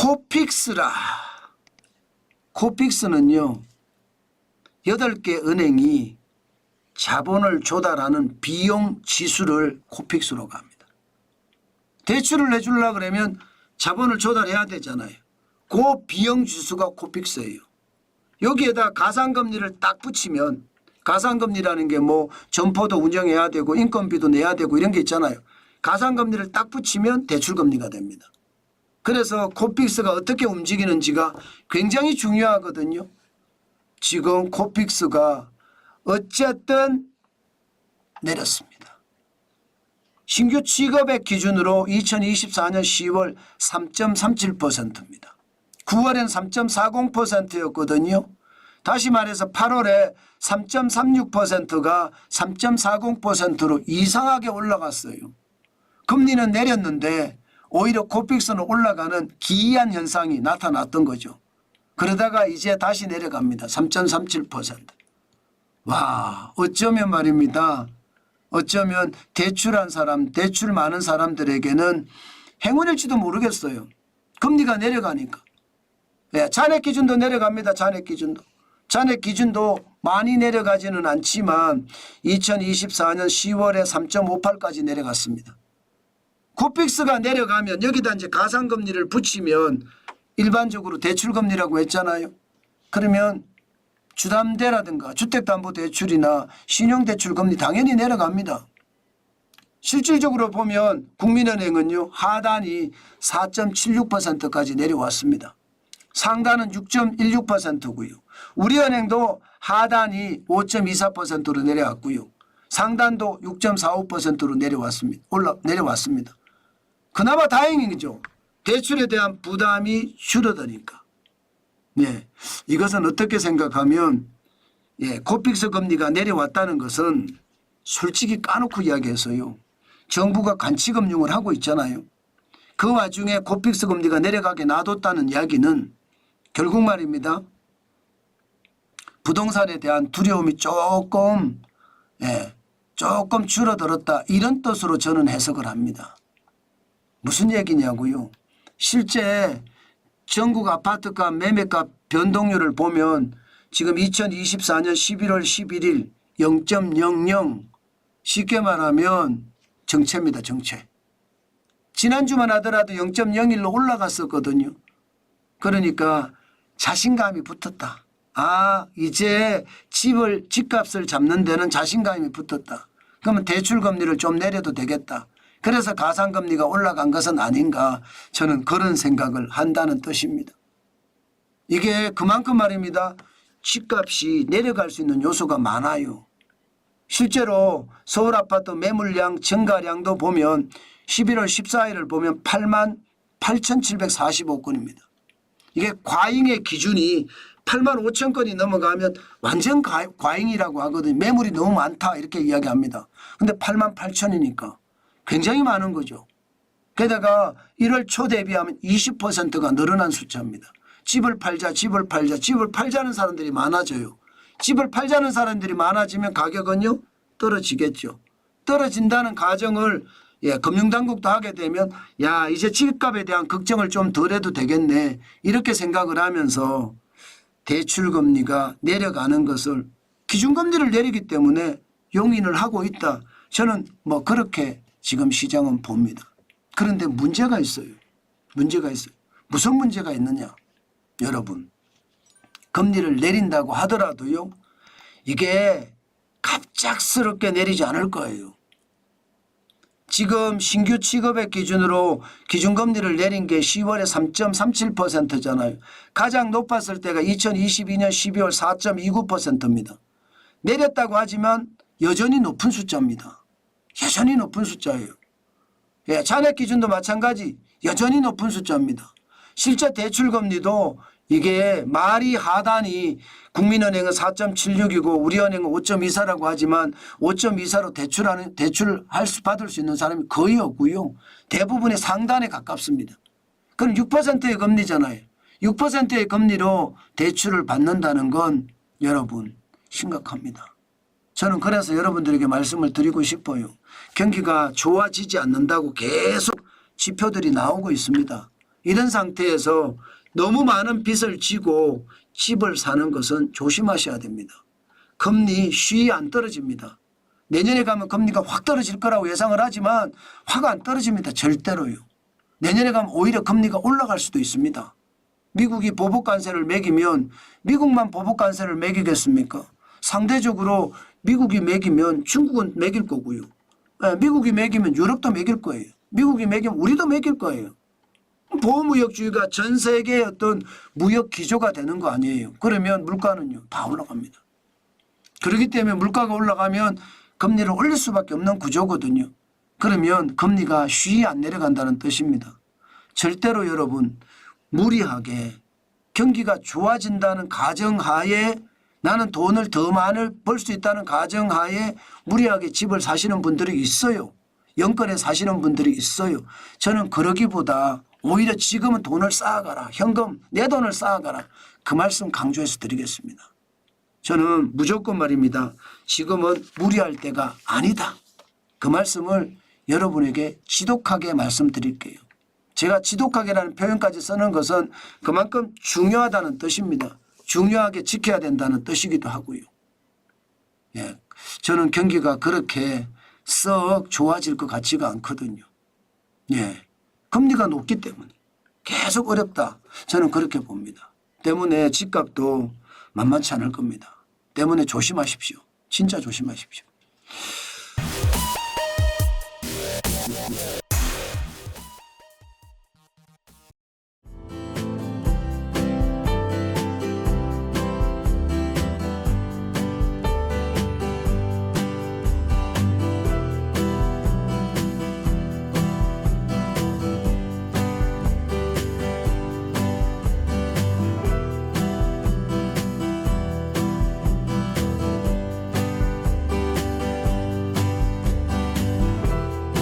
코픽스라. 코픽스는요 8개 은행이 자본을 조달하는 비용 지수를 코픽스로 갑니다. 대출을 내주려고 그러면 자본을 조달해야 되잖아요. 그 비용 지수가 코픽스예요. 여기에다 가상금리를 딱 붙이면, 가상금리라는 게 뭐 점포도 운영해야 되고 인건비도 내야 되고 이런 게 있잖아요. 가상금리를 딱 붙이면 대출금리가 됩니다. 그래서 코픽스가 어떻게 움직이는지가 굉장히 중요하거든요. 지금 코픽스가 어쨌든 내렸습니다. 신규 취급액 기준으로 2024년 10월 3.37%입니다. 9월엔 3.40%였거든요. 다시 말해서 8월에 3.36%가 3.40%로 이상하게 올라갔어요. 금리는 내렸는데 오히려 코픽스는 올라가는 기이한 현상이 나타났던 거죠. 그러다가 이제 다시 내려갑니다. 3.37%. 와, 어쩌면 말입니다. 어쩌면 대출한 사람, 대출 많은 사람들에게는 행운일지도 모르겠어요. 금리가 내려가니까. 예, 잔액 기준도 내려갑니다. 잔액 기준도. 잔액 기준도 많이 내려가지는 않지만 2024년 10월에 3.58까지 내려갔습니다. 코픽스가 내려가면 여기다 이제 가상금리를 붙이면 일반적으로 대출금리라고 했잖아요. 그러면 주담대라든가 주택담보대출이나 신용대출금리 당연히 내려갑니다. 실질적으로 보면 국민은행은요 하단이 4.76%까지 내려왔습니다. 상단은 6.16%고요. 우리은행도 하단이 5.24%로 내려왔고요. 상단도 6.45%로 내려왔습니다. 그나마 다행이죠. 대출에 대한 부담이 줄어드니까. 네, 이것은 어떻게 생각하면 코픽스 금리가 내려왔다는 것은 솔직히 까놓고 이야기해서요. 정부가 간치금융을 하고 있잖아요. 그 와중에 코픽스 금리가 내려가게 놔뒀다는 이야기는 결국 말입니다. 부동산에 대한 두려움이 조금 줄어들었다 이런 뜻으로 저는 해석을 합니다. 무슨 얘기냐고요. 실제 전국 아파트값 매매값 변동률을 보면 지금 2024년 11월 11일 0.00 쉽게 말하면 정체입니다. 정체. 지난주만 하더라도 0.01로 올라갔었거든요. 그러니까 자신감이 붙었다. 아, 이제 집값을 잡는 데는 자신감이 붙었다. 그러면 대출금리를 좀 내려도 되겠다. 그래서 가상금리가 올라간 것은 아닌가, 저는 그런 생각을 한다는 뜻입니다. 이게 그만큼 말입니다. 집값이 내려갈 수 있는 요소가 많아요. 실제로 서울 아파트 매물량 증가량도 보면 11월 14일을 보면 88,745건입니다. 이게 과잉의 기준이 85,000건이 넘어가면 완전 과잉이라고 하거든요. 매물이 너무 많다 이렇게 이야기합니다. 근데 88,000이니까 굉장히 많은 거죠. 게다가 1월 초 대비하면 20%가 늘어난 숫자입니다. 집을 팔자, 집을 팔자, 집을 팔자는 사람들이 많아져요. 집을 팔자는 사람들이 많아지면 가격은요 떨어지겠죠. 떨어진다는 가정을 금융당국도 하게 되면 야, 이제 집값에 대한 걱정을 좀 덜 해도 되겠네 이렇게 생각을 하면서 대출금리가 내려가는 것을 기준금리를 내리기 때문에 용인을 하고 있다. 저는 뭐 그렇게 지금 시장은 봅니다. 그런데 문제가 있어요. 문제가 있어요. 무슨 문제가 있느냐. 여러분, 금리를 내린다고 하더라도요. 이게 갑작스럽게 내리지 않을 거예요. 지금 신규 취급액 기준으로 기준금리를 내린 게 10월에 3.37%잖아요. 가장 높았을 때가 2022년 12월 4.29%입니다. 내렸다고 하지만 여전히 높은 숫자입니다. 여전히 높은 숫자예요. 잔액 기준도 마찬가지 여전히 높은 숫자입니다. 실제 대출금리도 이게 말이 하단이 국민은행은 4.76이고 우리은행은 5.24라고 하지만 5.24로 받을 수 있는 사람이 거의 없고요. 대부분의 상단에 가깝습니다. 그럼 6%의 금리잖아요. 6%의 금리로 대출을 받는다는 건 여러분 심각합니다. 저는 그래서 여러분들에게 말씀을 드리고 싶어요. 경기가 좋아지지 않는다고 계속 지표들이 나오고 있습니다. 이런 상태에서 너무 많은 빚을 지고 집을 사는 것은 조심하셔야 됩니다. 금리 쉬이 안 떨어집니다. 내년에 가면 금리가 확 떨어질 거라고 예상을 하지만 확 안 떨어집니다. 절대로요. 내년에 가면 오히려 금리가 올라갈 수도 있습니다. 미국이 보복관세를 매기면 미국만 보복관세를 매기겠습니까? 상대적으로 미국이 매기면 중국은 매길 거고요. 미국이 매기면 유럽도 매길 거예요. 미국이 매기면 우리도 매길 거예요. 보호무역주의가 전 세계의 어떤 무역 기조가 되는 거 아니에요. 그러면 물가는요 다 올라갑니다. 그렇기 때문에 물가가 올라가면 금리를 올릴 수밖에 없는 구조거든요. 그러면 금리가 쉬이 안 내려간다는 뜻입니다. 절대로 여러분 무리하게 경기가 좋아진다는 가정하에 나는 돈을 더 많이 벌 수 있다는 가정하에 무리하게 집을 사시는 분들이 있어요. 영권에 사시는 분들이 있어요. 저는 그러기보다 오히려 지금은 돈을 쌓아가라. 현금 내 돈을 쌓아가라. 그 말씀 강조해서 드리겠습니다. 저는 무조건 말입니다. 지금은 무리할 때가 아니다. 그 말씀을 여러분에게 지독하게 말씀드릴게요. 제가 지독하게라는 표현까지 쓰는 것은 그만큼 중요하다는 뜻입니다. 중요하게 지켜야 된다는 뜻이기도 하고요. 예, 저는 경기가 그렇게 썩 좋아질 것 같지가 않거든요. 예, 금리가 높기 때문에 계속 어렵다. 저는 그렇게 봅니다. 때문에 집값도 만만치 않을 겁니다. 때문에 조심하십시오. 진짜 조심하십시오.